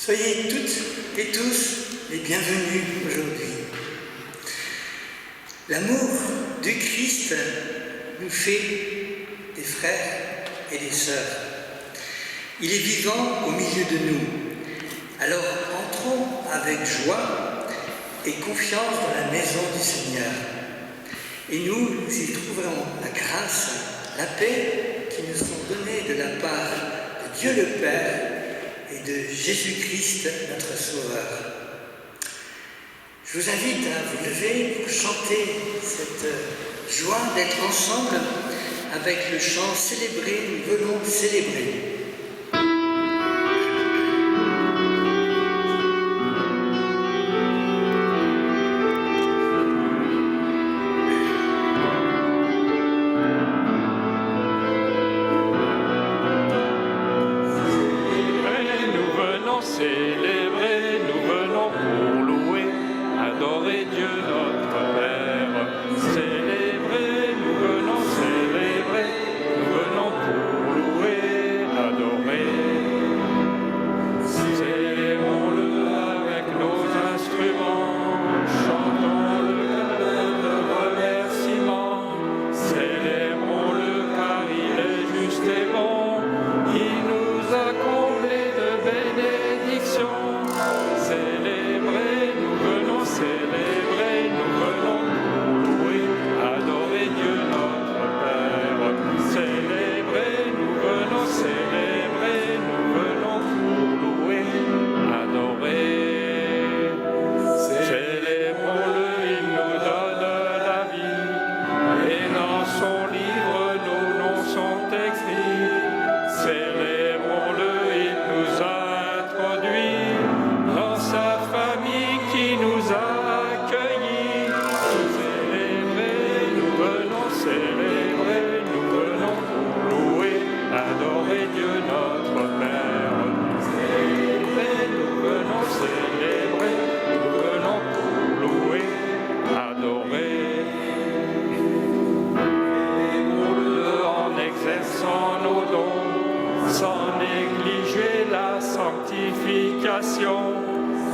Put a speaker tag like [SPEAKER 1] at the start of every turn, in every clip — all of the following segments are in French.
[SPEAKER 1] Soyez toutes et tous les bienvenus aujourd'hui. L'amour du Christ nous fait des frères et des sœurs. Il est vivant au milieu de nous. Alors entrons avec joie et confiance dans la maison du Seigneur. Et nous y trouverons la grâce, la paix qui nous sont données de la part de Dieu le Père et de Jésus-Christ, notre Sauveur. Je vous invite à vous lever pour chanter cette joie d'être ensemble avec le chant « Célébrer, nous venons célébrer ».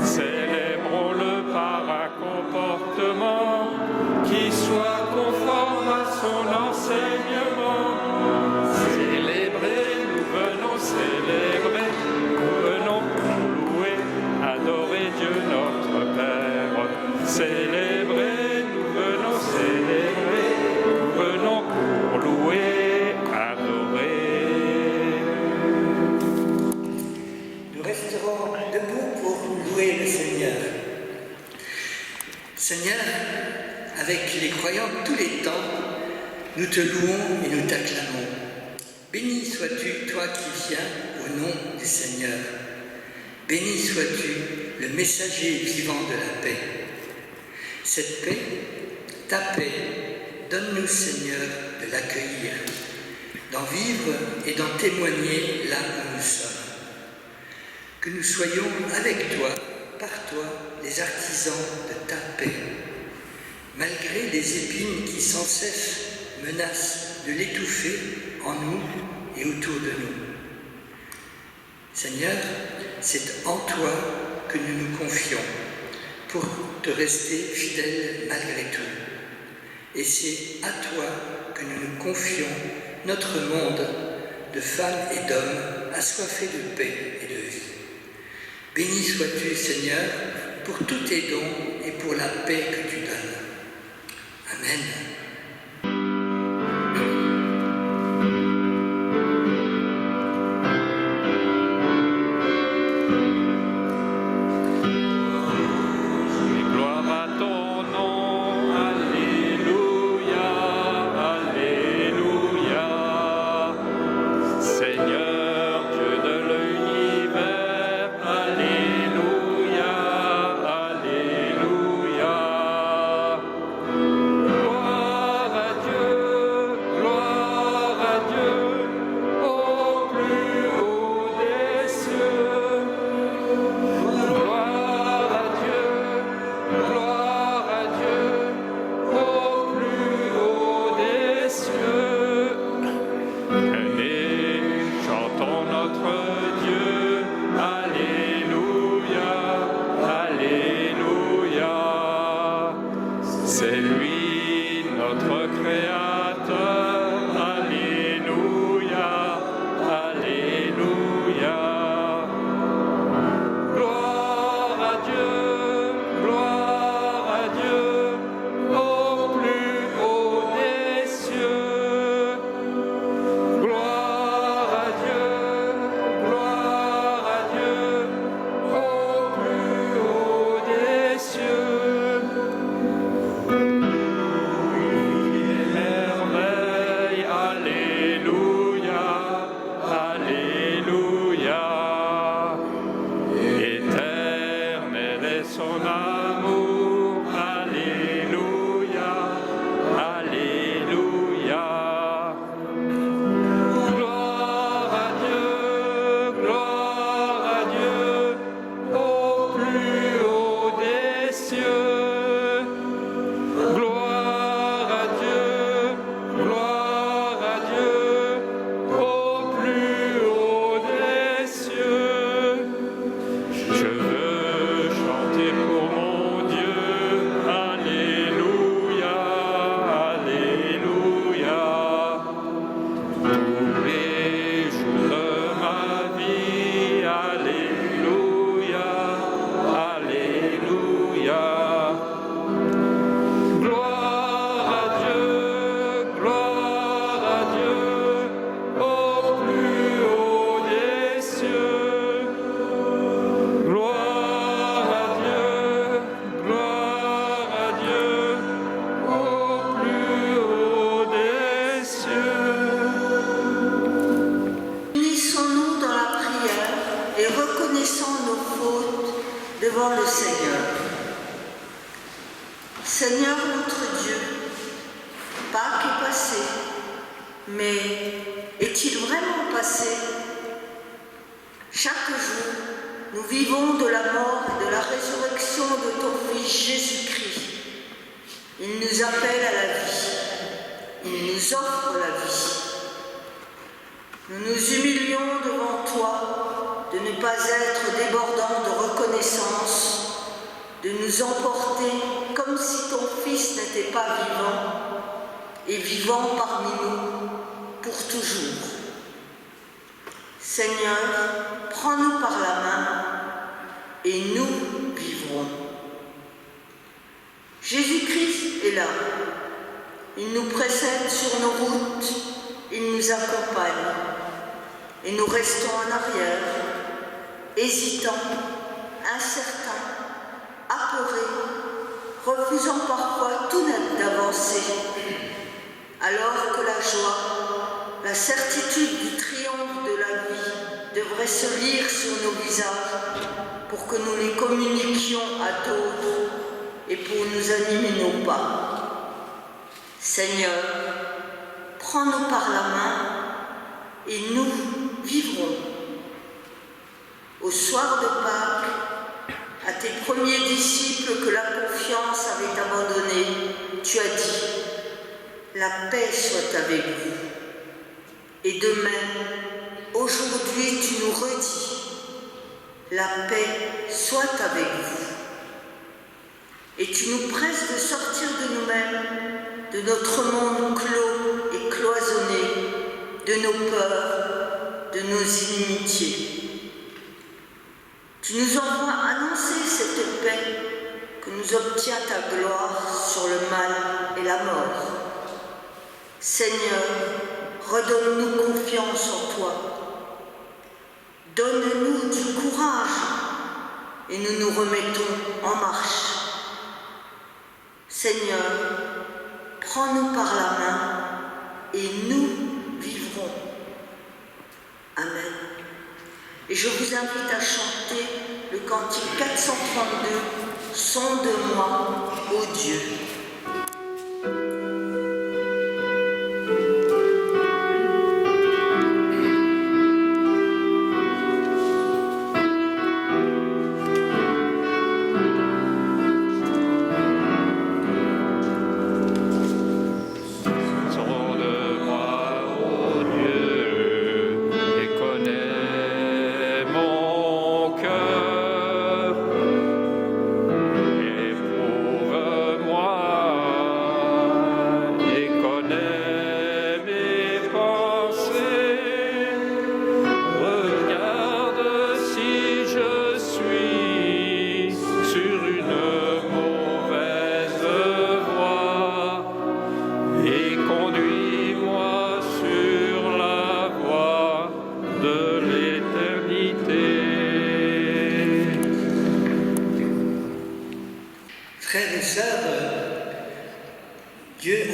[SPEAKER 2] Célébrons-le par un comportement qui soit conforme à son enseignement. Célébrer, nous venons célébrer, nous venons pour louer, adorer Dieu notre Père. Célébrer, nous venons célébrer, nous venons pour louer, adorer.
[SPEAKER 1] Nous resterons debout pour louer le Seigneur. Seigneur, avec les croyants de tous les temps, nous te louons et nous t'acclamons. Béni sois-tu, toi qui viens au nom du Seigneur. Béni sois-tu, le messager vivant de la paix. Cette paix, ta paix, donne-nous, Seigneur, de l'accueillir, d'en vivre et d'en témoigner là où nous sommes. Que nous soyons avec toi, par toi, les artisans de ta paix, malgré les épines qui sans cesse menacent de l'étouffer en nous et autour de nous. Seigneur, c'est en toi que nous nous confions pour te rester fidèles malgré tout. Et c'est à toi que nous nous confions notre monde de femmes et d'hommes assoiffés de paix et de vie. Béni sois-tu, Seigneur, pour tous tes dons et pour la paix que tu donnes. Amen.
[SPEAKER 2] Alléluia. notre Créateur. Alléluia, Alléluia. Gloire à Dieu, au plus haut des cieux. Gloire à Dieu, au plus haut des cieux. Merveille, Alléluia, Alléluia. Éternel est son amour, Alléluia, Alléluia. Gloire à Dieu, au plus haut des cieux. Gloire à Dieu, au plus haut des cieux. Je veux chanter pour mon Dieu, Alléluia, Alléluia. Tous les jours de ma vie, Alléluia, Alléluia. Gloire à Dieu, au plus haut des cieux. Gloire à Dieu, au plus haut des cieux.
[SPEAKER 3] Unissons-nous dans la prière et reconnaissons nos fautes devant le Seigneur. Seigneur notre Dieu, Pâques est passé, mais est-il vraiment passé? Chaque jour, nous vivons de la mort et de la résurrection de ton Fils Jésus-Christ. Il nous appelle à la vie, il nous offre la vie. Nous nous humilions devant toi de ne pas être débordants de reconnaissance, de nous emporter comme si ton Fils n'était pas vivant et vivant parmi nous pour toujours. Seigneur, prends-nous par la main et nous vivrons. Jésus-Christ est là. Il nous précède sur nos routes, il nous accompagne. Et nous restons en arrière, hésitants, incertains, apeurés, refusant parfois tout net d'avancer. Alors que la joie, la certitude du triomphe de la vie devrait se lire sur nos visages pour que nous les communiquions à d'autres et pour nous animer nos pas. Seigneur, prends-nous par la main et nous vivrons. Au soir de Pâques, à tes premiers disciples que la confiance avait abandonnés, tu as dit « La paix soit avec vous ». Et de même, aujourd'hui tu nous redis « La paix soit avec vous ». Et tu nous presses de sortir de nous-mêmes, de notre monde clos et cloisonné, de nos peurs, de nos inimitiés. Tu nous envoies annoncer cette paix que nous obtient ta gloire sur le mal et la mort. Seigneur, redonne-nous confiance en toi. Donne-nous du courage et nous nous remettons en marche. Seigneur, prends-nous par la main et nous vivrons. Amen. Et je vous invite à chanter le cantique 432, « Sonde-moi, ô Dieu ».
[SPEAKER 2] Éprouve-moi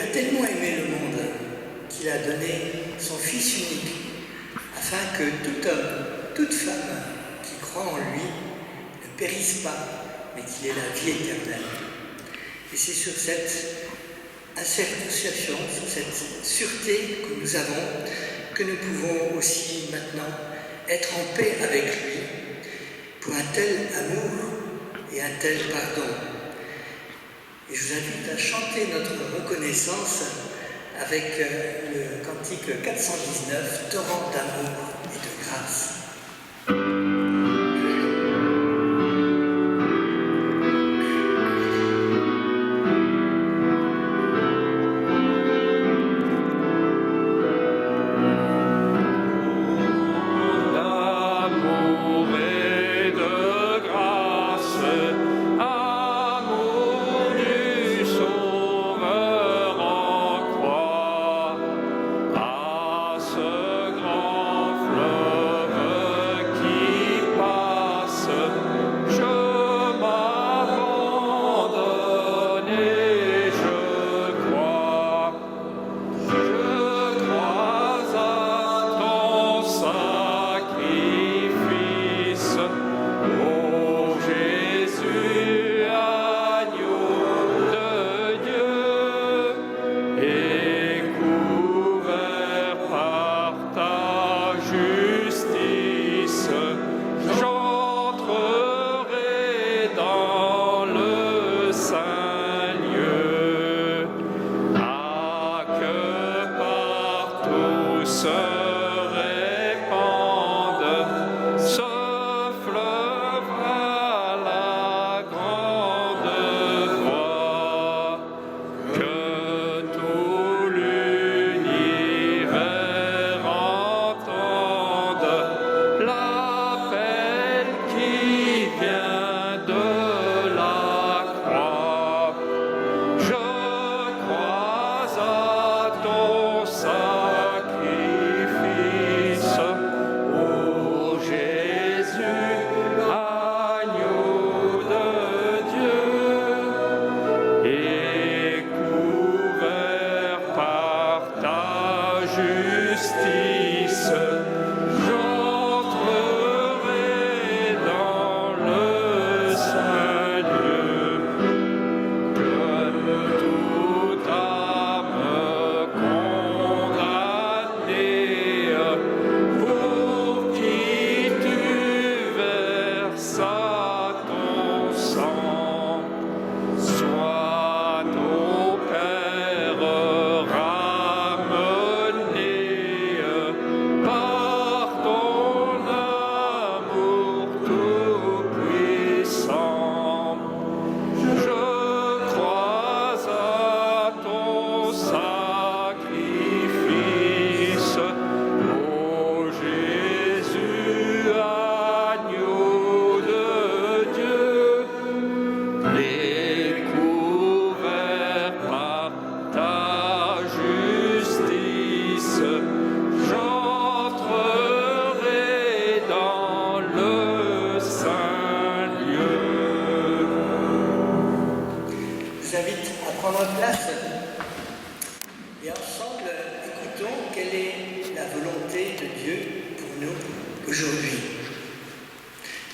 [SPEAKER 1] a tellement aimé le monde qu'il a donné son Fils unique, afin que tout homme, toute femme qui croit en lui ne périsse pas, mais qu'il ait la vie éternelle. Et c'est sur cette association, sur cette sûreté que nous avons, que nous pouvons aussi maintenant être en paix avec lui pour un tel amour et un tel pardon. Et je vous invite à chanter notre reconnaissance avec le cantique 419, Torrent d'amour et de grâce.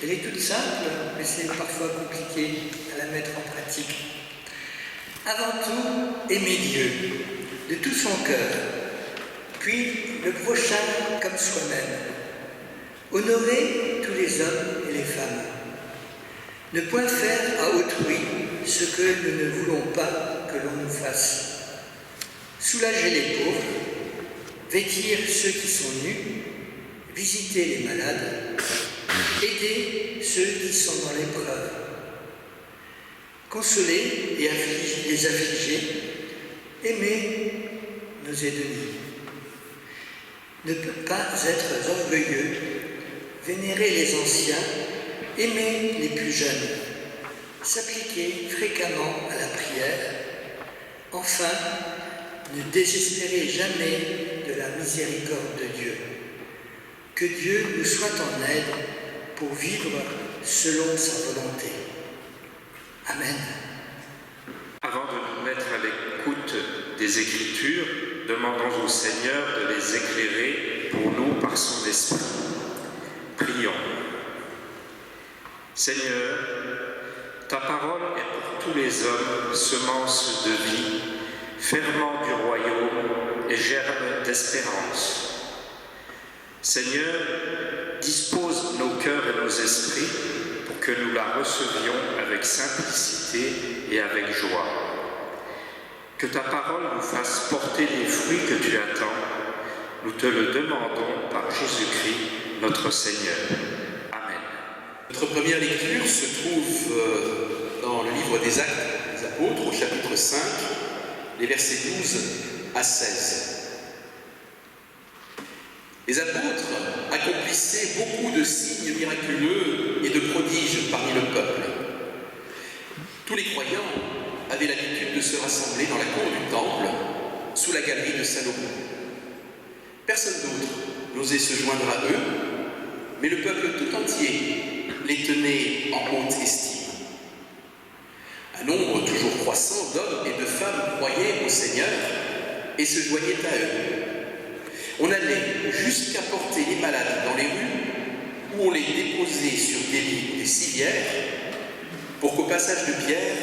[SPEAKER 1] Elle est toute simple, mais c'est parfois compliqué à la mettre en pratique. Avant tout, aimer Dieu de tout son cœur, puis le prochain comme soi-même. Honorer tous les hommes et les femmes. Ne point faire à autrui ce que nous ne voulons pas que l'on nous fasse. Soulager les pauvres, vêtir ceux qui sont nus, visiter les malades, aider ceux qui sont dans l'épreuve, consoler et les affligés, aimer nos ennemis. Ne pas être orgueilleux, vénérer les anciens, aimer les plus jeunes, s'appliquer fréquemment à la prière, enfin, ne désespérer jamais de la miséricorde de Dieu. Que Dieu nous soit en aide pour vivre selon sa volonté. Amen.
[SPEAKER 4] Avant de nous mettre à l'écoute des Écritures, demandons au Seigneur de les éclairer pour nous par son Esprit. Prions. Seigneur, ta parole est pour tous les hommes semence de vie, ferment du royaume et germe d'espérance. Seigneur, dispose nos cœurs et nos esprits pour que nous la recevions avec simplicité et avec joie. Que ta parole nous fasse porter les fruits que tu attends. Nous te le demandons par Jésus-Christ, notre Seigneur. Amen.
[SPEAKER 5] Notre première lecture se trouve dans le livre des Actes des Apôtres, au chapitre 5, les versets 12 à 16. Les apôtres accomplissaient beaucoup de signes miraculeux et de prodiges parmi le peuple. Tous les croyants avaient l'habitude de se rassembler dans la cour du temple, sous la galerie de Salomon. Personne d'autre n'osait se joindre à eux, mais le peuple tout entier les tenait en haute estime. Un nombre toujours croissant d'hommes et de femmes croyaient au Seigneur et se joignaient à eux. On allait jusqu'à porter les malades dans les rues, où on les déposait sur des lits ou des civières, pour qu'au passage de Pierre,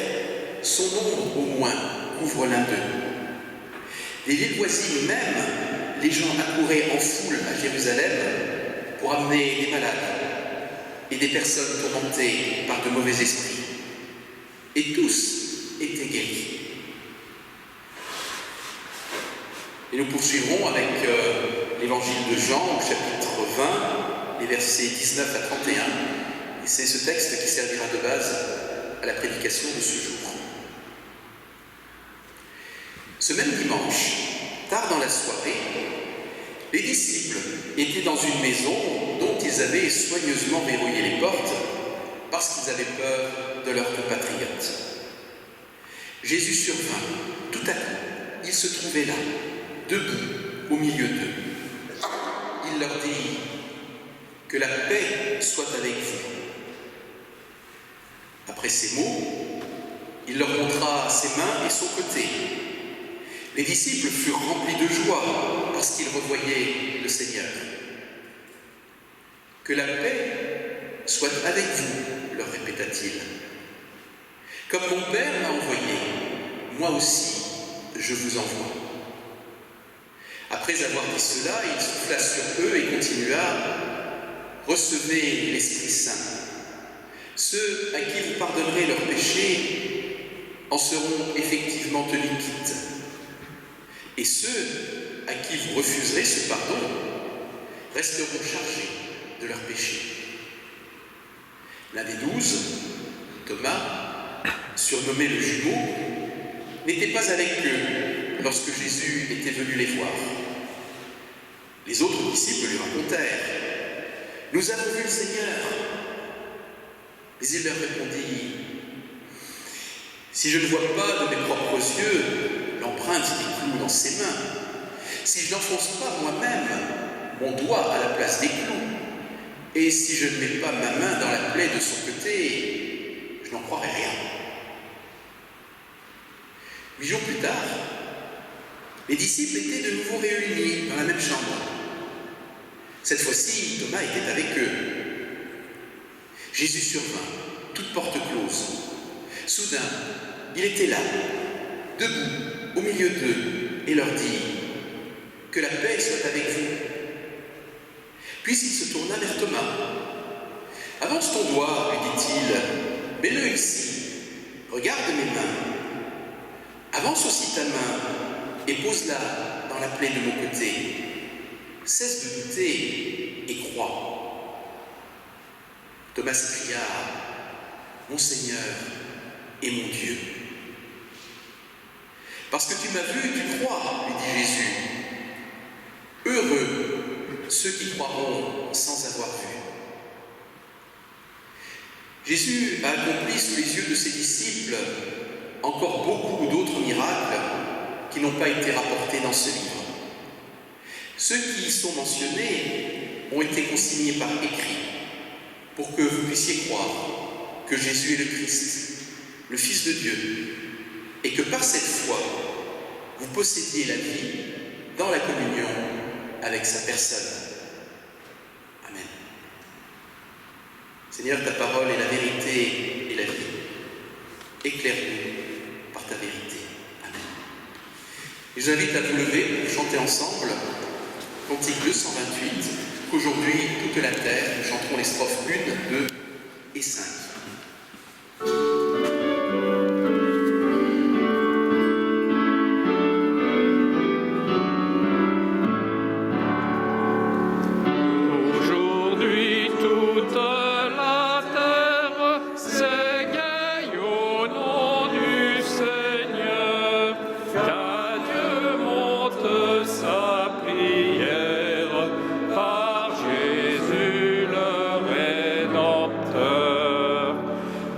[SPEAKER 5] son ombre au moins couvre l'un d'eux. Des villes voisines même, les gens accouraient en foule à Jérusalem pour amener des malades et des personnes tourmentées par de mauvais esprits. Et tous étaient guéris. Et nous poursuivrons avec l'évangile de Jean, au chapitre 20, les versets 19 à 31. Et c'est ce texte qui servira de base à la prédication de ce jour. Ce même dimanche, tard dans la soirée, les disciples étaient dans une maison dont ils avaient soigneusement verrouillé les portes parce qu'ils avaient peur de leurs compatriotes. Jésus survint. Tout à coup, il se trouvait là, debout au milieu d'eux. Il leur dit « Que la paix soit avec vous ». Après ces mots, il leur montra ses mains et son côté. Les disciples furent remplis de joie parce qu'ils revoyaient le Seigneur. « Que la paix soit avec vous », leur répéta-t-il. « Comme mon Père m'a envoyé, moi aussi je vous envoie. » Après avoir dit cela, il souffla sur eux et continua « Recevez l'Esprit Saint. Ceux à qui vous pardonnerez leurs péchés en seront effectivement tenus quittes. Et ceux à qui vous refuserez ce pardon resteront chargés de leurs péchés. » L'un des 12, Thomas, surnommé le jumeau, n'était pas avec eux lorsque Jésus était venu les voir. Les autres disciples lui racontèrent « Nous avons vu le Seigneur !» Mais il leur répondit « Si je ne vois pas de mes propres yeux l'empreinte des clous dans ses mains, si je n'enfonce pas moi-même mon doigt à la place des clous, et si je ne mets pas ma main dans la plaie de son côté, je n'en croirai rien. » 8 jours plus tard, les disciples étaient de nouveau réunis dans la même chambre. Cette fois-ci, Thomas était avec eux. Jésus survint, toute porte close. Soudain, il était là, debout, au milieu d'eux, et leur dit « Que la paix soit avec vous. » Puis il se tourna vers Thomas. « Avance ton doigt, lui dit-il, mets-le ici, regarde mes mains. Avance aussi ta main et pose-la dans la plaie de mon côté. Cesse de douter et crois. » Thomas s'écria « Mon Seigneur et mon Dieu. » « Parce que tu m'as vu, tu crois, lui dit Jésus. Heureux ceux qui croiront sans avoir vu. » Jésus a accompli sous les yeux de ses disciples encore beaucoup d'autres miracles qui n'ont pas été rapportés dans ce livre. Ceux qui y sont mentionnés ont été consignés par écrit pour que vous puissiez croire que Jésus est le Christ, le Fils de Dieu, et que par cette foi, vous possédiez la vie dans la communion avec sa personne. Amen. Seigneur, ta parole est la vérité et la vie. Éclaire-nous par ta vérité. Amen. Et je vous invite à vous lever pour chanter ensemble Cantique 228, qu'aujourd'hui, toute la terre, nous chanterons les strophes 1, 2 et 5.
[SPEAKER 2] Aujourd'hui toute la terre s'égaye au nom du Seigneur, qu'à Dieu monte sa prière par Jésus le Rédempteur.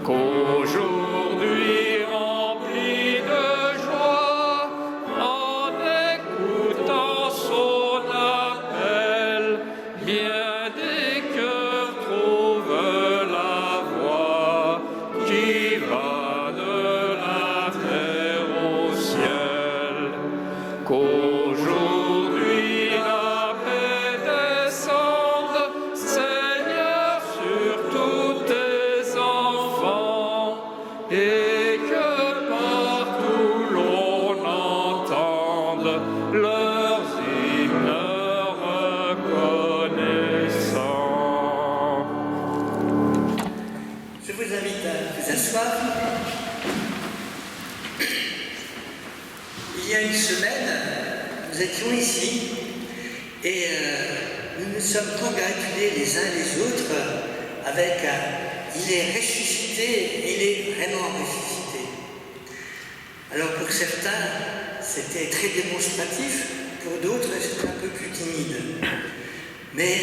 [SPEAKER 2] Qu'aujourd'hui rempli de joie, en écoutant son appel, bien des cœurs trouvent la voie qui va de la terre au ciel. Qu'aujourd'hui la paix descende, Seigneur, sur tous tes enfants, et que partout l'on entende leurs hymnes reconnaissants.
[SPEAKER 1] Je vous invite à vous asseoir. Il y a une semaine, nous étions ici et nous nous sommes congratulés les uns les autres avec il est ressuscité, il est vraiment ressuscité. Alors pour certains, c'était très démonstratif, pour d'autres, c'était un peu plus timide. Mais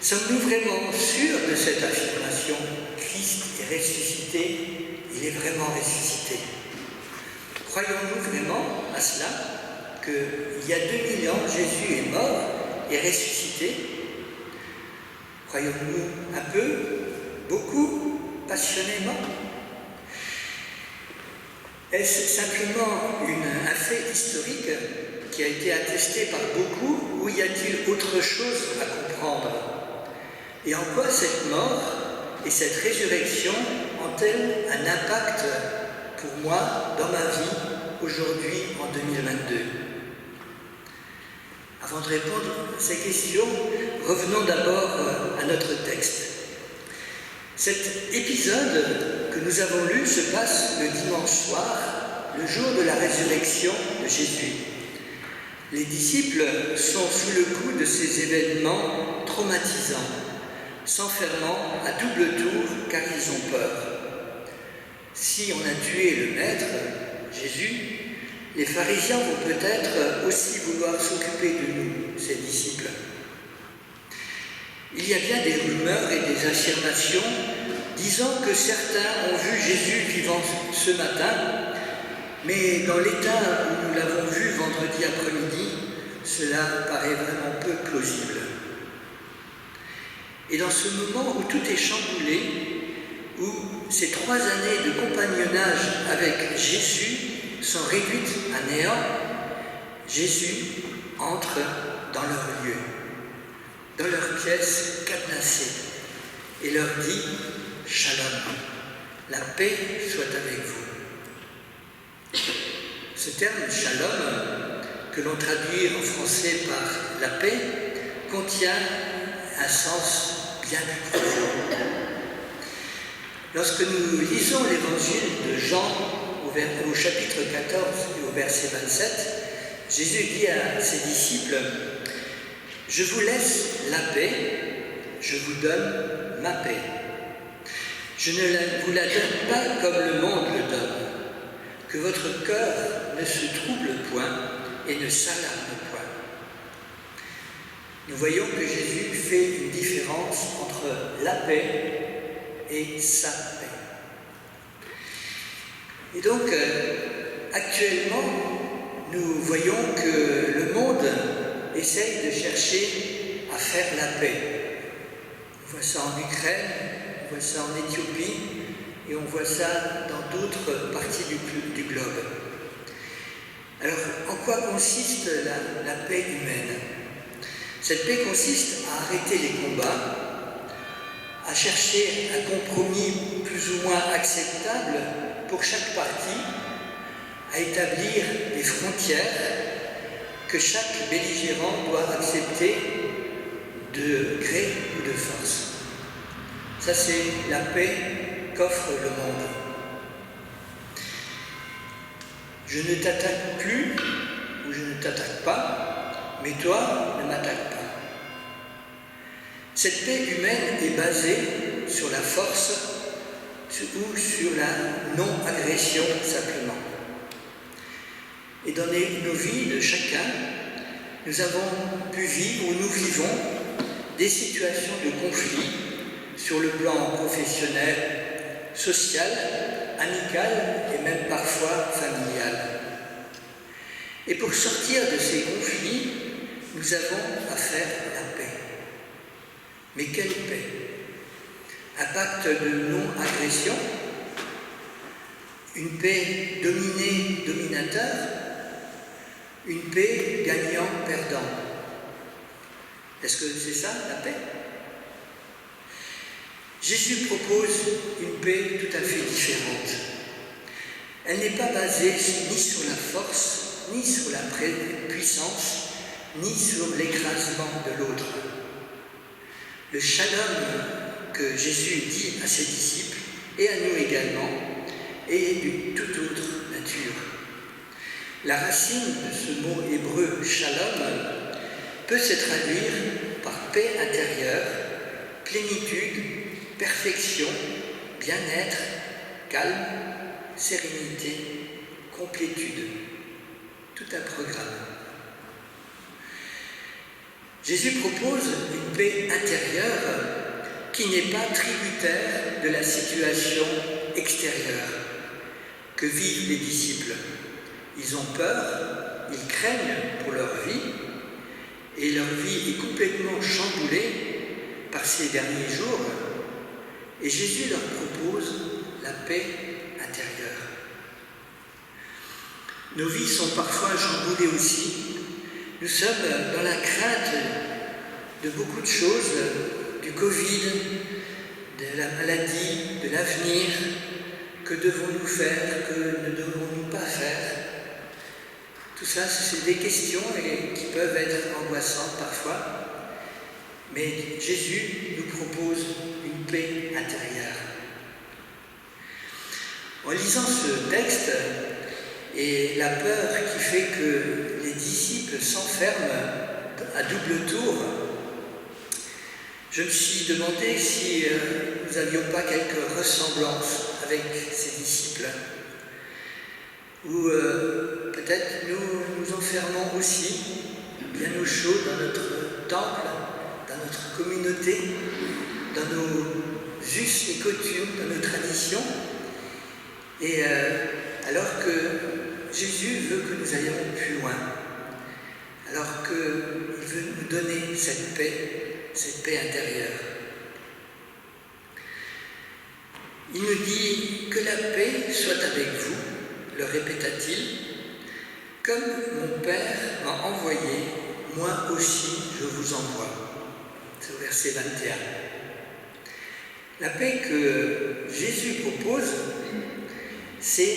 [SPEAKER 1] sommes-nous vraiment sûrs de cette affirmation? Christ est ressuscité, il est vraiment ressuscité. Croyons-nous vraiment à cela, qu'il y a 2000 ans, Jésus est mort et ressuscité? Croyons-nous un peu, beaucoup, passionnément? Est-ce simplement un fait historique qui a été attesté par beaucoup, ou y a-t-il autre chose à comprendre? Et en quoi cette mort et cette résurrection ont-elles un impact pour moi dans ma vie aujourd'hui en 2022? Avant de répondre à ces questions, revenons d'abord à notre texte. Cet épisode que nous avons lu se passe le dimanche soir, le jour de la résurrection de Jésus. Les disciples sont sous le coup de ces événements traumatisants, s'enfermant à double tour car ils ont peur. Si on a tué le Maître, Jésus, les pharisiens vont peut-être aussi vouloir s'occuper de nous, ses disciples. Il y a bien des rumeurs et des affirmations disant que certains ont vu Jésus vivant ce matin, mais dans l'état où nous l'avons vu vendredi après-midi, cela paraît vraiment peu plausible. Et dans ce moment où tout est chamboulé, où ces 3 années de compagnonnage avec Jésus sont réduites à néant, Jésus entre dans leur lieu, dans leur pièce cadenassée, et leur dit « Shalom, la paix soit avec vous ». Ce terme « Shalom », que l'on traduit en français par « la paix », contient un sens bien plus profond. Lorsque nous lisons l'évangile de Jean au chapitre 14 et au verset 27, Jésus dit à ses disciples « Je vous laisse la paix, je vous donne ma paix. Je ne vous la donne pas comme le monde le donne. Que votre cœur ne se trouble point et ne s'alarme point. » Nous voyons que Jésus fait une différence entre la paix et sa paix. Et donc, actuellement, nous voyons que le monde essaye de chercher à faire la paix. On voit ça en Ukraine, on voit ça en Éthiopie, et on voit ça dans d'autres parties du globe. Alors, en quoi consiste la paix humaine? Cette paix consiste à arrêter les combats, à chercher un compromis plus ou moins acceptable pour chaque partie, à établir des frontières que chaque belligérant doit accepter de gré ou de force. Ça, c'est la paix qu'offre le monde. Je ne t'attaque plus ou je ne t'attaque pas, mais toi ne m'attaque pas. Cette paix humaine est basée sur la force ou sur la non-agression simplement. Et dans nos vies de chacun, nous avons pu vivre ou nous vivons des situations de conflit sur le plan professionnel, social, amical et même parfois familial. Et pour sortir de ces conflits, nous avons à faire la paix. Mais quelle paix? Un pacte de non-agression? Une paix dominée-dominateur? Une paix gagnant-perdant? Est-ce que c'est ça la paix? Jésus propose une paix tout à fait différente. Elle n'est pas basée ni sur la force, ni sur la puissance, ni sur l'écrasement de l'autre. Le shalom que Jésus dit à ses disciples, et à nous également, est d'une toute autre nature. La racine de ce mot hébreu shalom peut se traduire par paix intérieure, plénitude, perfection, bien-être, calme, sérénité, complétude. Tout un programme. Jésus propose une paix intérieure qui n'est pas tributaire de la situation extérieure que vivent les disciples. Ils ont peur, ils craignent pour leur vie, et leur vie est complètement chamboulée par ces derniers jours. Et Jésus leur propose la paix intérieure. Nos vies sont parfois chamboulées aussi. Nous sommes dans la crainte de beaucoup de choses, du Covid, de la maladie, de l'avenir. Que devons-nous faire? Que ne devons-nous pas faire? Tout ça, c'est des questions qui peuvent être angoissantes parfois. Mais Jésus nous propose une paix intérieure. En lisant ce texte, et la peur qui fait que les disciples s'enferment à double tour, je me suis demandé si nous n'avions pas quelques ressemblances avec ces disciples. Ou peut-être nous nous enfermons aussi bien au chaud dans notre temple, dans notre communauté, dans nos us et coutumes, dans nos traditions. Et alors que Jésus veut que nous allions plus loin, alors qu'il veut nous donner cette paix intérieure. Il nous dit que la paix soit avec vous, le répéta-t-il, comme mon Père m'a envoyé, moi aussi je vous envoie. C'est au verset 21. La paix que Jésus propose, c'est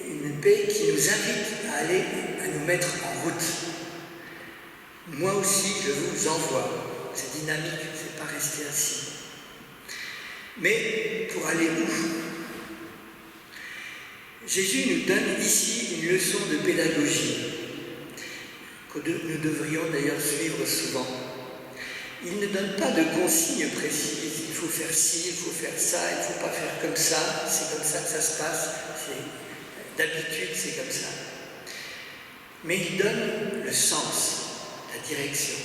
[SPEAKER 1] une paix qui nous invite à nous mettre en route. Moi aussi je vous envoie. C'est dynamique, c'est pas rester assis. Mais pour aller où? Jésus nous donne ici une leçon de pédagogie que nous devrions d'ailleurs suivre souvent. Il ne donne pas de consignes précises. Il faut faire ci, il faut faire ça, il ne faut pas faire comme ça. C'est comme ça que ça se passe. D'habitude, c'est comme ça. Mais il donne le sens, la direction.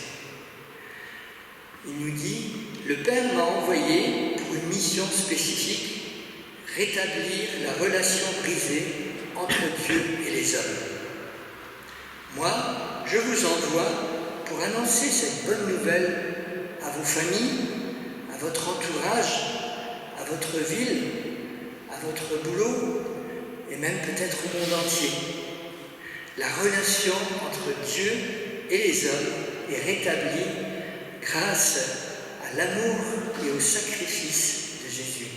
[SPEAKER 1] Il nous dit, le Père m'a envoyé pour une mission spécifique, rétablir la relation brisée entre Dieu et les hommes. Moi, je vous envoie pour annoncer cette bonne nouvelle à vos familles, à votre entourage, à votre ville, à votre boulot, et même peut-être au monde entier. La relation entre Dieu et les hommes est rétablie grâce à l'amour et au sacrifice de Jésus.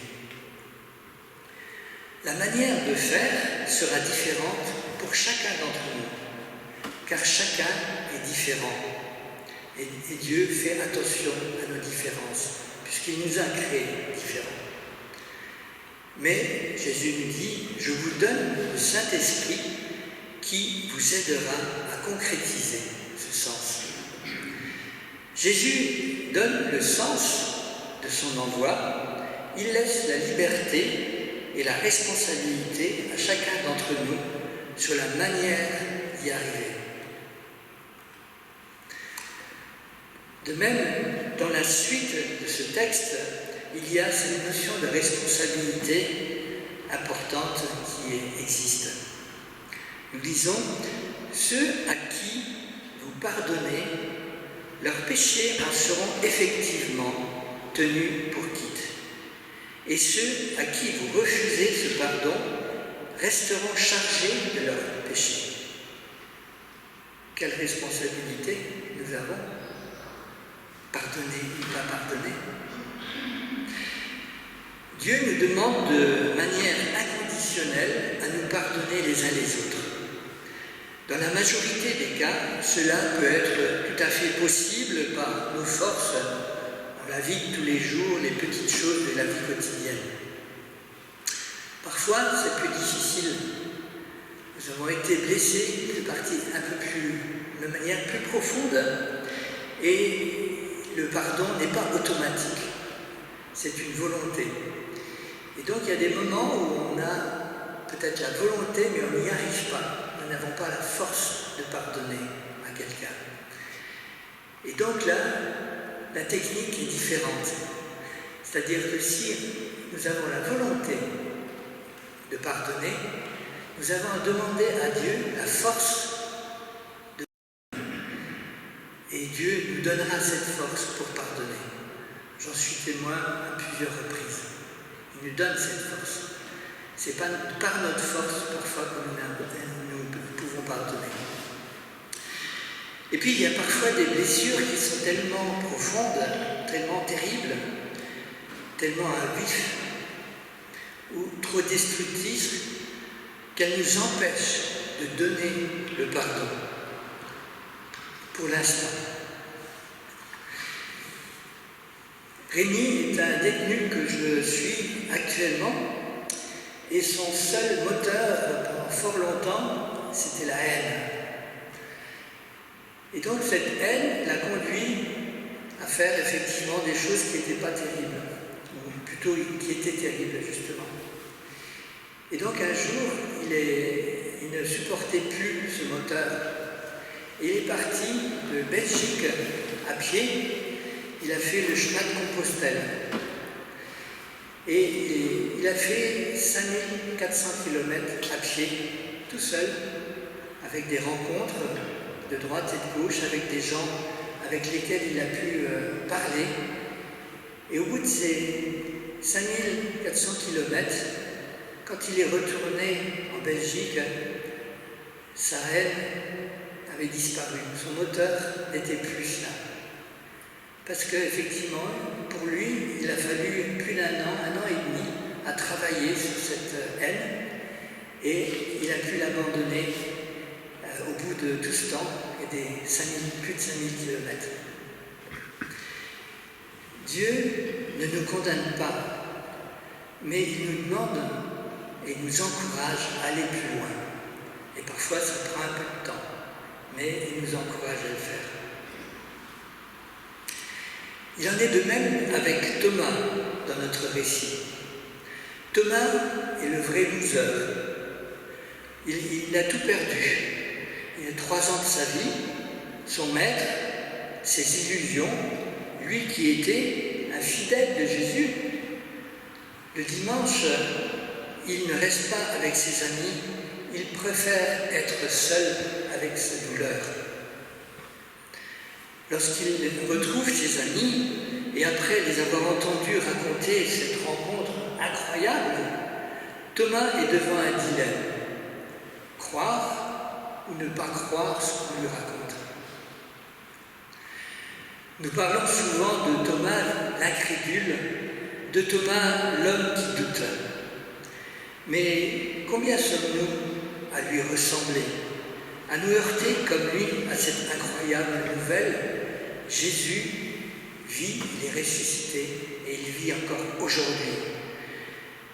[SPEAKER 1] La manière de faire sera différente pour chacun d'entre nous, car chacun est différent. Et Dieu fait attention à nos différences, puisqu'il nous a créés différents. Mais Jésus nous dit, je vous donne le Saint-Esprit qui vous aidera à concrétiser ce sens. Jésus donne le sens de son envoi, il laisse la liberté et la responsabilité à chacun d'entre nous sur la manière d'y arriver. De même, dans la suite de ce texte, il y a cette notion de responsabilité importante qui existe. Nous lisons « Ceux à qui vous pardonnez, leurs péchés en seront effectivement tenus pour quitte. Et ceux à qui vous refusez ce pardon resteront chargés de leurs péchés. » Quelle responsabilité nous avons ? Pardonner ou pas pardonner ? Dieu nous demande de manière inconditionnelle à nous pardonner les uns les autres. Dans la majorité des cas, cela peut être tout à fait possible par nos forces dans la vie de tous les jours, les petites choses de la vie quotidienne. Parfois, c'est plus difficile. Nous avons été blessés de manière plus profonde et le pardon n'est pas automatique. C'est une volonté. Et donc, il y a des moments où on a peut-être la volonté, mais on n'y arrive pas. Nous n'avons pas la force de pardonner à quelqu'un. Et donc là, la technique est différente. C'est-à-dire que si nous avons la volonté de pardonner, nous avons à demander à Dieu la force de pardonner. Et Dieu nous donnera cette force pour pardonner. J'en suis témoin à plusieurs reprises. Il nous donne cette force. Ce n'est pas par notre force parfois que nous pouvons pardonner. Et puis il y a parfois des blessures qui sont tellement profondes, tellement terribles, tellement à vif, ou trop destructrices, qu'elles nous empêchent de donner le pardon. Pour l'instant. Rémi est un détenu que je suis actuellement et son seul moteur pendant fort longtemps, c'était la haine. Et donc cette haine l'a conduit à faire effectivement des choses qui n'étaient pas terribles, ou plutôt qui étaient terribles justement. Et donc un jour, il ne supportait plus ce moteur. Il est parti de Belgique à pied. Il a fait le chemin de Compostelle. Et il a fait 5400 km à pied, tout seul, avec des rencontres de droite et de gauche, avec des gens avec lesquels il a pu parler. Et au bout de ces 5400 km, quand il est retourné en Belgique, sa haine avait disparu. Son moteur n'était plus là. Parce qu'effectivement, pour lui, il a fallu plus d'un an, 1 an et demi, à travailler sur cette haine, et il a pu l'abandonner au bout de tout ce temps, et plus de 5000 km. Dieu ne nous condamne pas, mais il nous demande et nous encourage à aller plus loin. Et parfois, ça prend un peu de temps, mais il nous encourage à le faire. Il en est de même avec Thomas dans notre récit. Thomas est le vrai loser. Il a tout perdu. Il a 3 ans de sa vie, son maître, ses illusions, lui qui était un fidèle de Jésus. Le dimanche, il ne reste pas avec ses amis, il préfère être seul avec sa douleur. Lorsqu'il retrouve ses amis, et après les avoir entendus raconter cette rencontre incroyable, Thomas est devant un dilemme. Croire ou ne pas croire ce qu'on lui raconte. Nous parlons souvent de Thomas l'incrédule, de Thomas l'homme qui doute. Mais combien sommes-nous à lui ressembler, à nous heurter comme lui à cette incroyable nouvelle? Jésus vit, il est ressuscité et il vit encore aujourd'hui.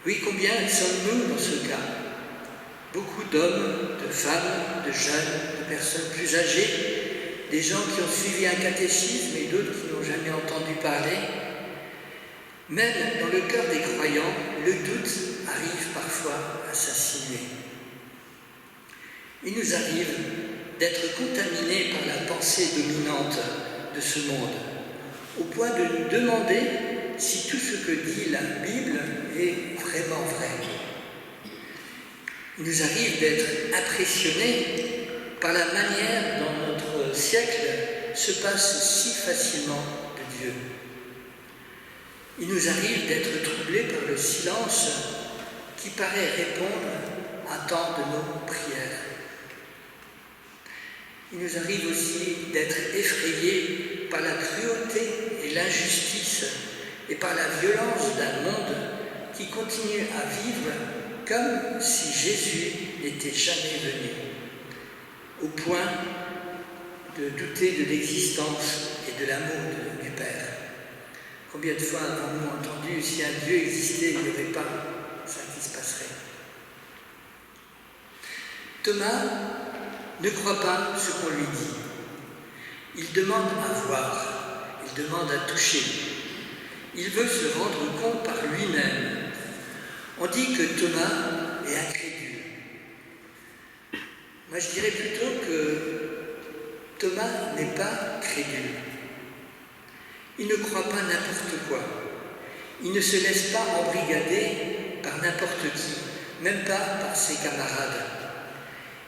[SPEAKER 1] Oui, combien sommes-nous dans ce cas? Beaucoup d'hommes, de femmes, de jeunes, de personnes plus âgées, des gens qui ont suivi un catéchisme et d'autres qui n'ont jamais entendu parler. Même dans le cœur des croyants, le doute arrive parfois à s'insinuer. Il nous arrive d'être contaminés par la pensée dominante de ce monde, au point de nous demander si tout ce que dit la Bible est vraiment vrai. Il nous arrive d'être impressionnés par la manière dont notre siècle se passe si facilement de Dieu. Il nous arrive d'être troublés par le silence qui paraît répondre à tant de nos prières. Il nous arrive aussi d'être effrayés par la cruauté et l'injustice et par la violence d'un monde qui continue à vivre comme si Jésus n'était jamais venu, au point de douter de l'existence et de l'amour du Père. Combien de fois avons-nous entendu, si un Dieu existait, il n'y aurait pas ça qui se passerait? Thomas ne croit pas ce qu'on lui dit. Il demande à voir, il demande à toucher. Il veut se rendre compte par lui-même. On dit que Thomas est incrédule. Moi, je dirais plutôt que Thomas n'est pas crédule. Il ne croit pas n'importe quoi. Il ne se laisse pas embrigader par n'importe qui, même pas par ses camarades.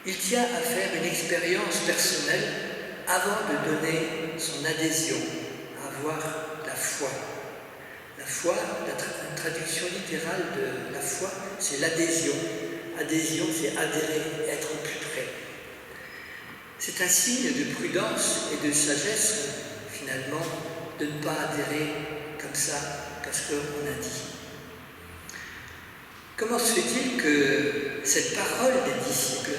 [SPEAKER 1] Il tient à faire une expérience personnelle avant de donner son adhésion, à avoir la foi. La foi, la traduction littérale de la foi, c'est l'adhésion. Adhésion, c'est adhérer, être au plus près. C'est un signe de prudence et de sagesse, finalement, de ne pas adhérer comme ça, parce qu'on a dit. Comment se fait-il que cette parole des disciples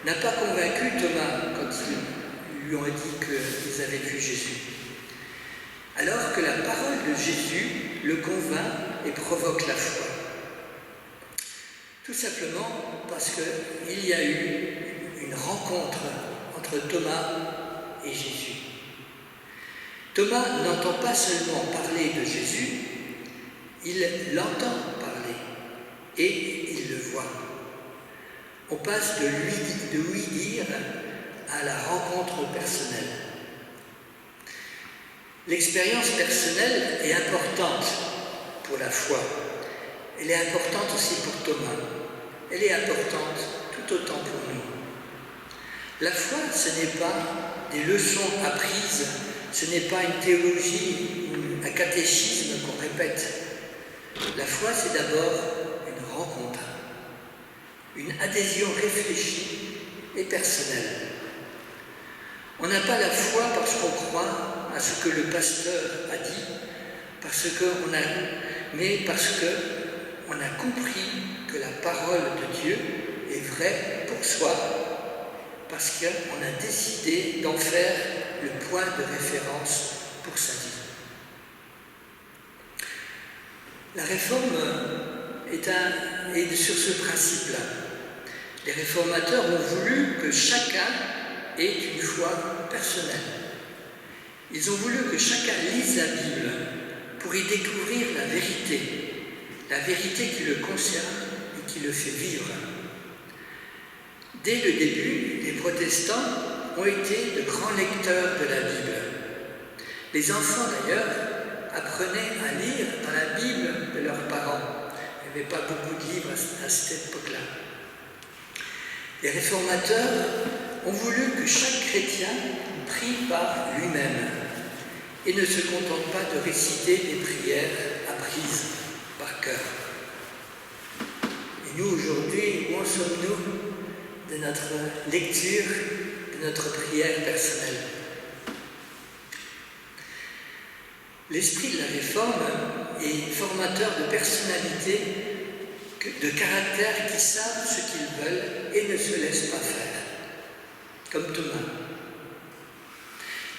[SPEAKER 1] n'a pas convaincu Thomas quand ils lui ont dit qu'ils avaient vu Jésus? Alors que la parole de Jésus le convainc et provoque la foi. Tout simplement parce qu'il y a eu une rencontre entre Thomas et Jésus. Thomas n'entend pas seulement parler de Jésus, il l'entend parler et il le voit. On passe de lui dire à la rencontre personnelle. L'expérience personnelle est importante pour la foi. Elle est importante aussi pour Thomas. Elle est importante tout autant pour nous. La foi, ce n'est pas des leçons apprises, ce n'est pas une théologie ou un catéchisme qu'on répète. La foi, c'est d'abord une rencontre, une adhésion réfléchie et personnelle. On n'a pas la foi parce qu'on croit à ce que le pasteur a dit, mais parce qu'on a compris que la parole de Dieu est vraie pour soi, parce qu'on a décidé d'en faire le point de référence pour sa vie. La réforme est sur ce principe-là. Les réformateurs ont voulu que chacun ait une foi personnelle. Ils ont voulu que chacun lise la Bible pour y découvrir la vérité qui le concerne et qui le fait vivre. Dès le début, les protestants ont été de grands lecteurs de la Bible. Les enfants, d'ailleurs, apprenaient à lire dans la Bible de leurs parents. Il n'y avait pas beaucoup de livres à cette époque-là. Les réformateurs ont voulu que chaque chrétien prie par lui-même et ne se contente pas de réciter des prières apprises par cœur. Et nous, aujourd'hui, où en sommes-nous? de notre lecture, de notre prière personnelle. L'esprit de la Réforme est formateur de personnalités, de caractères qui savent ce qu'ils veulent et ne se laissent pas faire, comme Thomas.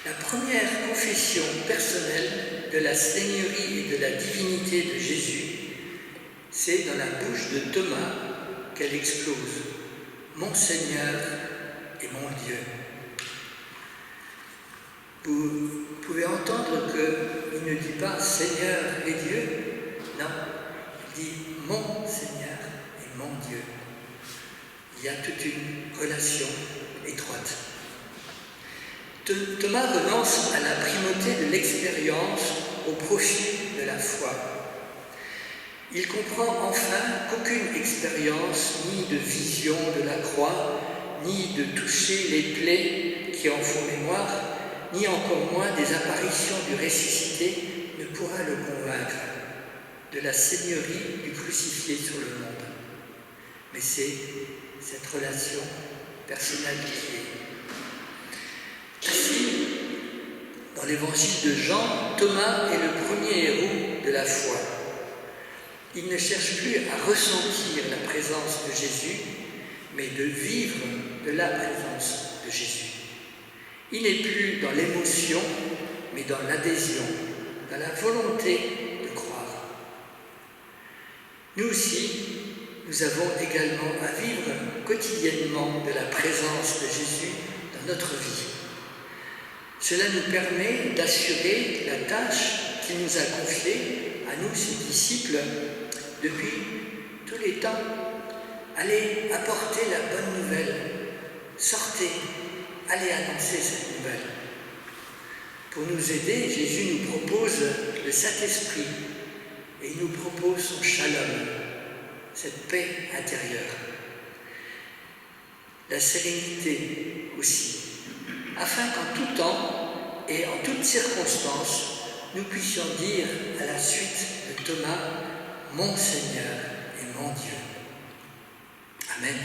[SPEAKER 1] La première confession personnelle de la Seigneurie et de la divinité de Jésus, c'est dans la bouche de Thomas qu'elle explose. Mon Seigneur et mon Dieu. Vous pouvez entendre qu'il ne dit pas Seigneur et Dieu, non, il dit mon Seigneur et mon Dieu. Il y a toute une relation étroite. Thomas renonce à la primauté de l'expérience au profit de la foi. Il comprend enfin qu'aucune expérience, ni de vision de la croix, ni de toucher les plaies qui en font mémoire, ni encore moins des apparitions du ressuscité, ne pourra le convaincre de la seigneurie du crucifié sur le monde. Mais c'est cette relation personnelle qui est. Ainsi, dans l'évangile de Jean, Thomas est le premier héros de la foi. Il ne cherche plus à ressentir la présence de Jésus, mais de vivre de la présence de Jésus. Il n'est plus dans l'émotion, mais dans l'adhésion, dans la volonté de croire. Nous aussi, nous avons également à vivre quotidiennement de la présence de Jésus dans notre vie. Cela nous permet d'assurer la tâche qu'il nous a confiée à nous, ses disciples, depuis tous les temps. Allez apporter la bonne nouvelle, sortez, allez annoncer cette nouvelle. Pour nous aider, Jésus nous propose le Saint-Esprit et il nous propose son shalom, cette paix intérieure. La sérénité aussi, afin qu'en tout temps et en toutes circonstances, nous puissions dire à la suite de Thomas, mon Seigneur et mon Dieu. Amen.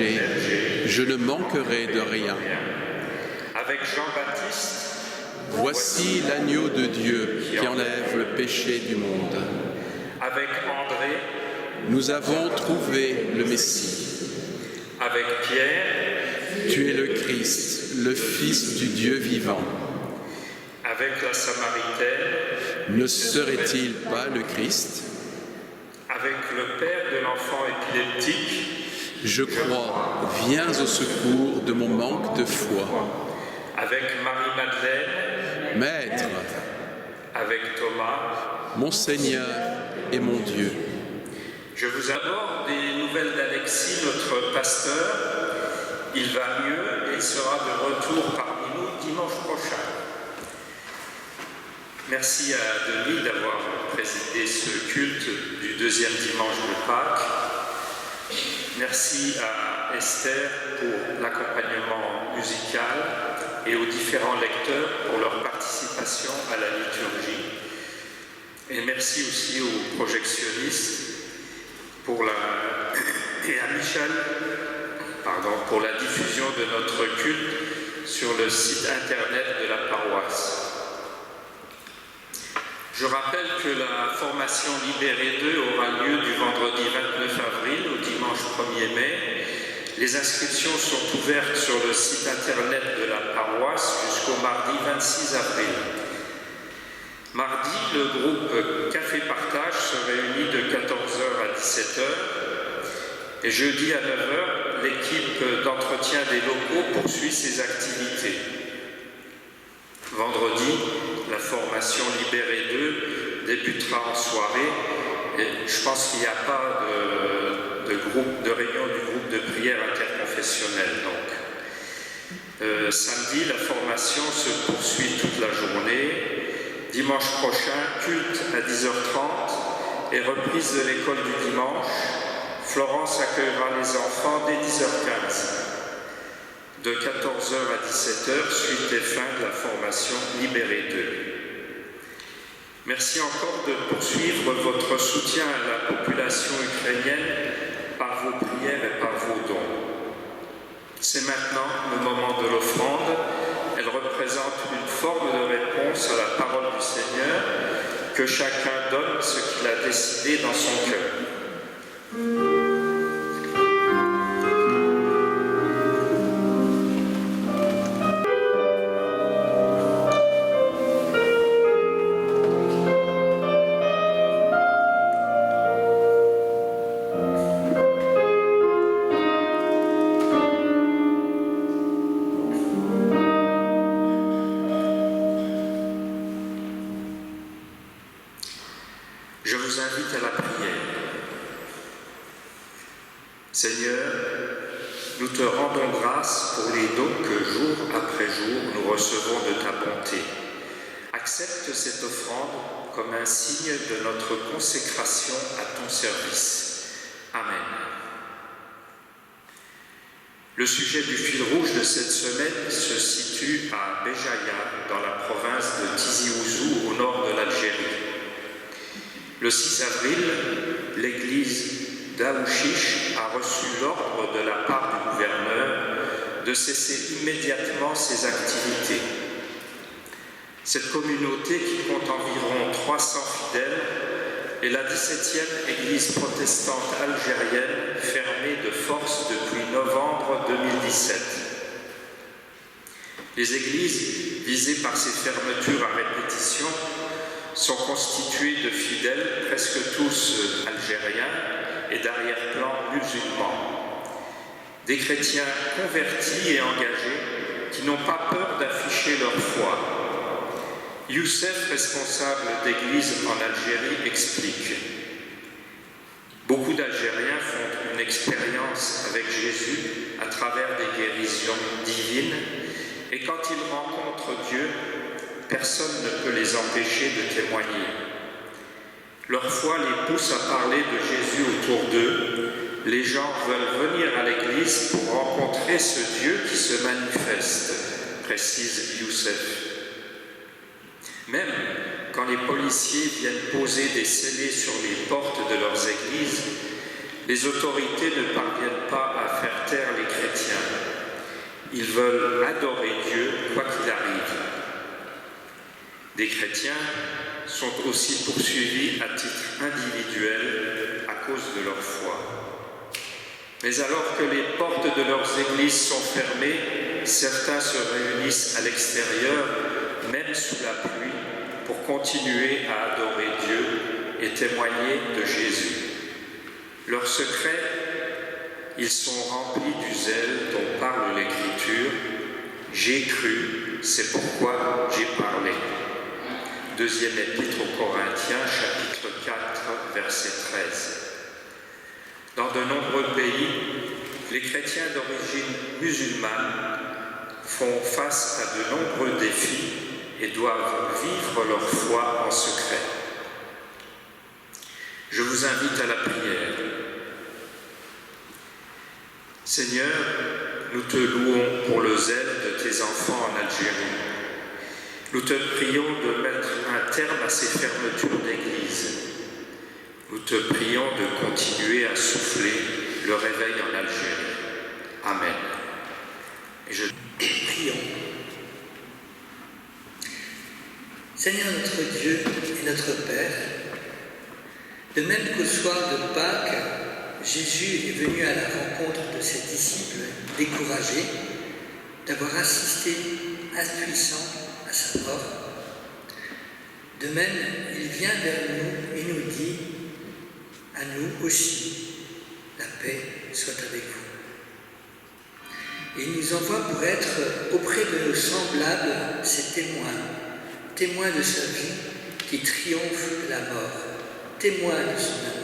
[SPEAKER 6] berger, je ne manquerai de rien.
[SPEAKER 4] Avec Jean-Baptiste,
[SPEAKER 6] Voici l'agneau de Dieu qui enlève le péché du monde.
[SPEAKER 4] avec André,
[SPEAKER 6] Nous avons trouvé le Messie.
[SPEAKER 4] avec Pierre,
[SPEAKER 6] Tu es le Christ, le Fils du Dieu vivant.
[SPEAKER 4] avec la Samaritaine,
[SPEAKER 6] Ne serait-il pas le Christ?
[SPEAKER 4] avec le père de l'enfant épileptique,
[SPEAKER 6] Je crois, viens au secours de mon manque de foi.
[SPEAKER 4] avec Marie-Madeleine,
[SPEAKER 6] Maître,
[SPEAKER 4] avec Thomas.
[SPEAKER 6] mon Seigneur et mon Dieu.
[SPEAKER 4] Je vous aborde des nouvelles d'Alexis, notre pasteur. Il va mieux et il sera de retour parmi nous dimanche prochain. Merci à Denis d'avoir présidé ce culte du deuxième dimanche de Pâques. Merci à Esther pour l'accompagnement musical et aux différents lecteurs pour leur participation à la liturgie. Et merci aussi aux projectionnistes et à Michel pour la diffusion de notre culte sur le site internet de la paroisse. Je rappelle que la formation Libéré 2 aura lieu du vendredi 29 avril au dimanche 1er mai. Les inscriptions sont ouvertes sur le site internet de la paroisse jusqu'au mardi 26 avril. Mardi, le groupe Café Partage se réunit de 14h à 17h et jeudi à 9h, l'équipe d'entretien des locaux poursuit ses activités. Vendredi, la formation Libéré 2 débutera en soirée et je pense qu'il n'y a pas de réunion du groupe de prière interconfessionnel. Donc, samedi, la formation se poursuit toute la journée. Dimanche prochain, culte à 10h30 et reprise de l'école du dimanche. Florence accueillera les enfants dès 10h15. De 14h à 17h, suite et fin de la formation Libéré 2. Merci encore de poursuivre votre soutien à la population ukrainienne par vos prières et par vos dons. C'est maintenant le moment de l'offrande. Elle représente une forme de réponse à la parole du Seigneur, que chacun donne ce qu'il a décidé dans son cœur. Je vous invite à la prière. Seigneur, nous te rendons grâce pour les dons que jour après jour nous recevons de ta bonté. Accepte cette offrande comme un signe de notre consécration à ton service. Amen. Le sujet du fil rouge de cette semaine se situe à Béjaïa, dans la province de Tizi Ouzou, au nord de l'Algérie. Le 6 avril, l'église d'Aouchiche a reçu l'ordre de la part du gouverneur de cesser immédiatement ses activités. Cette communauté, qui compte environ 300 fidèles, est la 17e église protestante algérienne fermée de force depuis novembre 2017. Les églises visées par ces fermetures à répétition sont constituées de fidèles, presque tous algériens et d'arrière-plan musulmans. Des chrétiens convertis et engagés qui n'ont pas peur d'afficher leur foi. Youssef, responsable d'église en Algérie, explique: beaucoup d'Algériens font une expérience avec Jésus à travers des guérisons divines, et quand ils rencontrent Dieu, personne ne peut les empêcher de témoigner. Leur foi les pousse à parler de Jésus autour d'eux. Les gens veulent venir à l'église pour rencontrer ce Dieu qui se manifeste, précise Youssef. Même quand les policiers viennent poser des scellés sur les portes de leurs églises, Les autorités ne parviennent pas à faire taire les chrétiens. Ils veulent adorer Dieu quoi qu'il arrive. Des chrétiens sont aussi poursuivis à titre individuel à cause de leur foi. Mais alors que les portes de leurs églises sont fermées, certains se réunissent à l'extérieur, même sous la pluie, pour continuer à adorer Dieu et témoigner de Jésus. Leur secret, ils sont remplis du zèle dont parle l'Écriture. J'ai cru, c'est pourquoi j'ai parlé. Deuxième épître aux Corinthiens, chapitre 4, verset 13. Dans de nombreux pays, les chrétiens d'origine musulmane font face à de nombreux défis et doivent vivre leur foi en secret. Je vous invite à la prière. Seigneur, nous te louons pour le zèle de tes enfants en Algérie. Nous te prions de mettre un terme à ces fermetures d'église. Nous te prions de continuer à souffler le réveil en Algérie. Amen.
[SPEAKER 1] Prions. Seigneur notre Dieu et notre Père, de même qu'au soir de Pâques, Jésus est venu à la rencontre de ses disciples découragés d'avoir assisté impuissants à sa mort. De même, il vient vers nous et nous dit, à nous aussi, la paix soit avec vous. Et il nous envoie pour être auprès de nos semblables, ses témoins de sa vie qui triomphe de la mort, témoins de son amour.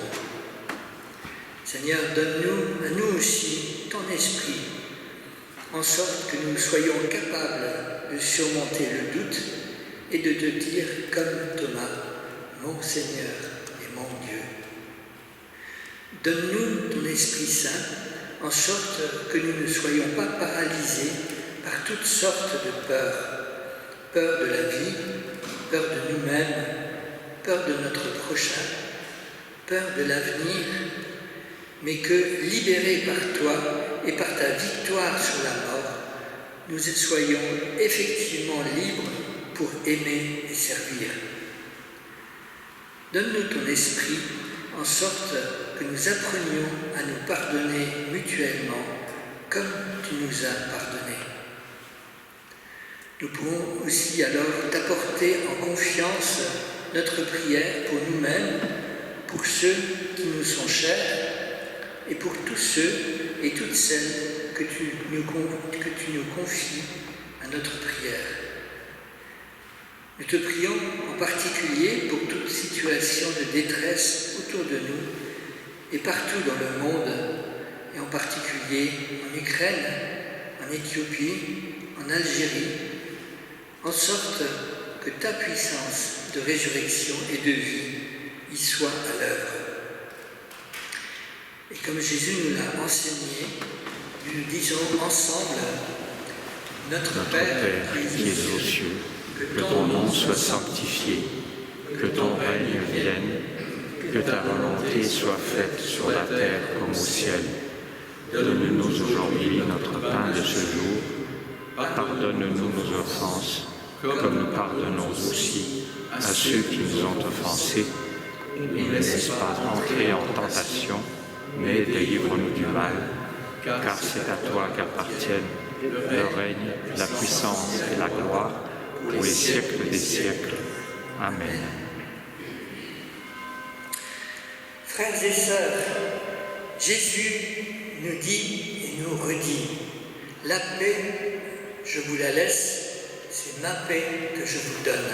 [SPEAKER 1] Seigneur, donne-nous, à nous aussi, ton esprit, en sorte que nous soyons capables de surmonter le doute et de te dire comme Thomas, mon Seigneur et mon Dieu. Donne-nous ton Esprit Saint, en sorte que nous ne soyons pas paralysés par toutes sortes de peurs. Peur de la vie, peur de nous-mêmes, peur de notre prochain, peur de l'avenir, mais que, libérés par toi et par ta victoire sur la mort, nous soyons effectivement libres pour aimer et servir. Donne-nous ton esprit, en sorte que nous apprenions à nous pardonner mutuellement, comme tu nous as pardonné. Nous pourrons aussi alors t'apporter en confiance notre prière pour nous-mêmes, pour ceux qui nous sont chers, et pour tous ceux et toutes celles que tu nous confies à notre prière. Nous te prions en particulier pour toute situation de détresse autour de nous et partout dans le monde, et en particulier en Ukraine, en Éthiopie, en Algérie, en sorte que ta puissance de résurrection et de vie y soit à l'œuvre. Et comme Jésus nous l'a enseigné, nous disons ensemble, Notre Père qui es aux cieux, que ton nom soit sanctifié, que ton règne vienne, que ta volonté soit faite sur la terre comme au ciel. Donne-nous aujourd'hui notre pain de ce jour. Pardonne-nous nos offenses, comme nous pardonnons aussi à ceux qui nous ont offensés. Et ne laisse pas entrer en tentation, mais délivre-nous du mal, car c'est à toi qu'appartiennent le règne, la puissance et la gloire pour les siècles des siècles. Amen. Frères et sœurs, Jésus nous dit et nous redit, la paix, je vous la laisse, c'est ma paix que je vous donne.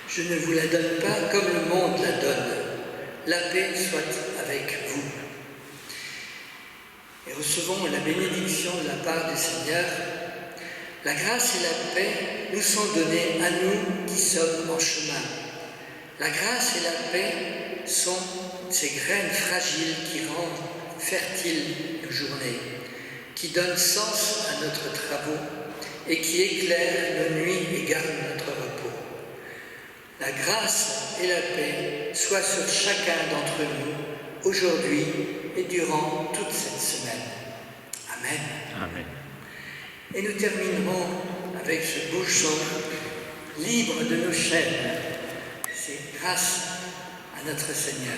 [SPEAKER 1] Je ne vous la donne pas comme le monde la donne. La paix soit avec vous. Et recevons la bénédiction de la part du Seigneur. La grâce et la paix nous sont données à nous qui sommes en chemin. La grâce et la paix sont ces graines fragiles qui rendent fertiles nos journées, qui donnent sens à notre travaux et qui éclairent nos nuits et gardent notre repos. La grâce et la paix soient sur chacun d'entre nous, aujourd'hui et durant toute cette semaine. Amen.
[SPEAKER 2] Amen.
[SPEAKER 1] Et nous terminerons avec ce beau chant, libre de nos chaînes. C'est grâce à notre Seigneur.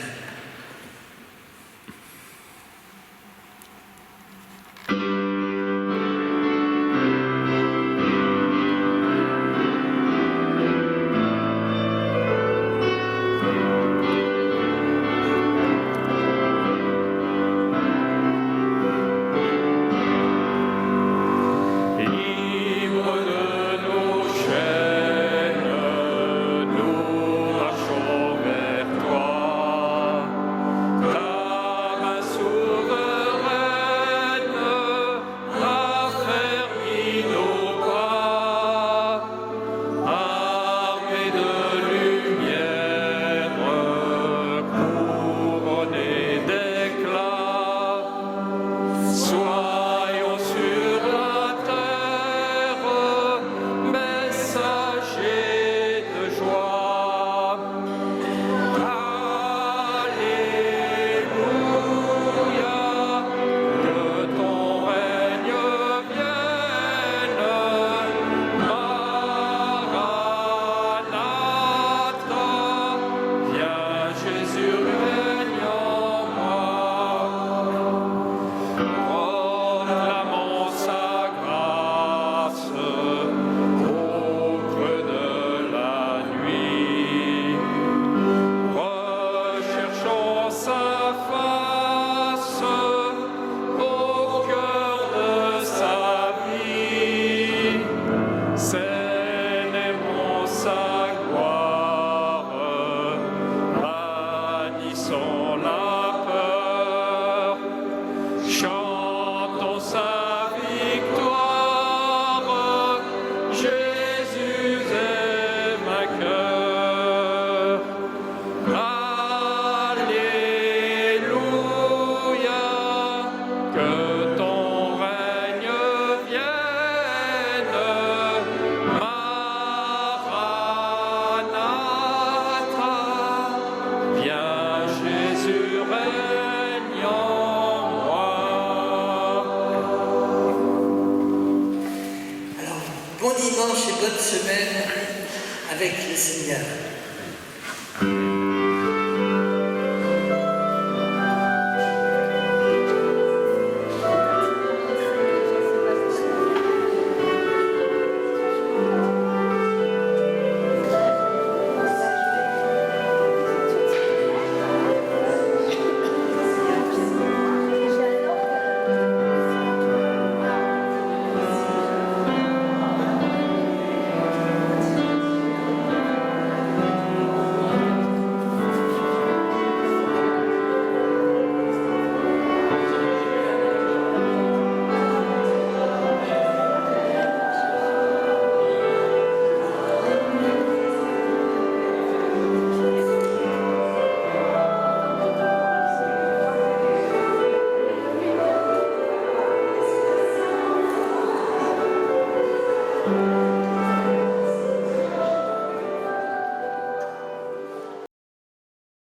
[SPEAKER 1] Bon dimanche et bonne semaine avec le Seigneur.